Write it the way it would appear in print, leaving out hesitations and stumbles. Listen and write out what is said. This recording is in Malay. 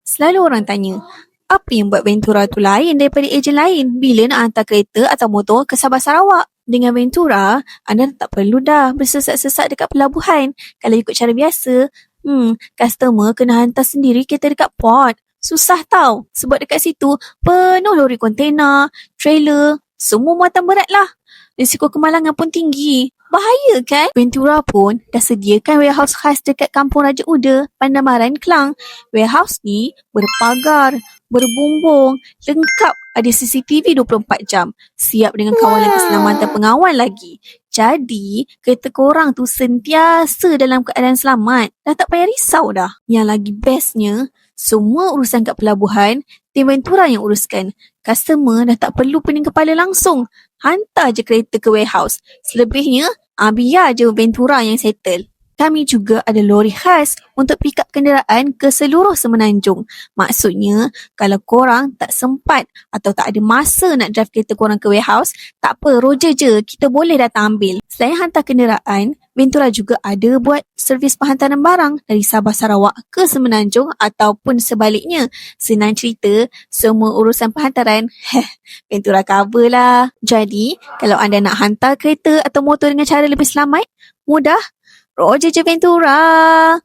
Selalu orang tanya, apa yang buat Ventura tu lain daripada ejen lain bila nak hantar kereta atau motor ke Sabah Sarawak? Dengan Ventura, anda tak perlu dah bersesat-sesat dekat pelabuhan. Kalau ikut cara biasa, customer kena hantar sendiri kereta dekat port. Susah tau. Sebab dekat situ, penuh lori kontena, trailer, semua muatan berat lah. Risiko kemalangan pun tinggi. Bahaya kan? Ventura pun dah sediakan warehouse khas dekat Kampung Raja Uda, Pandamaran, Klang. Warehouse ni berpagar, berbumbung, lengkap ada CCTV 24 jam. Siap dengan kawalan keselamatan pengawal lagi. Jadi, kereta korang tu sentiasa dalam keadaan selamat. Dah tak payah risau dah. Yang lagi bestnya, semua urusan kat pelabuhan, tim Ventura yang uruskan. Customer dah tak perlu pening kepala langsung. Hantar je kereta ke warehouse. Selebihnya, biar je Ventura yang settle. Kami juga ada lori khas untuk pick up kenderaan ke seluruh Semenanjung. Maksudnya, kalau korang tak sempat atau tak ada masa nak drive kereta korang ke warehouse, tak apa, roger je, kita boleh datang ambil. Selain hantar kenderaan, Ventura juga ada buat servis penghantaran barang dari Sabah Sarawak ke Semenanjung ataupun sebaliknya. Senang cerita, semua urusan penghantaran, Ventura cover lah. Jadi, kalau anda nak hantar kereta atau motor dengan cara lebih selamat, mudah, roger je Ventura.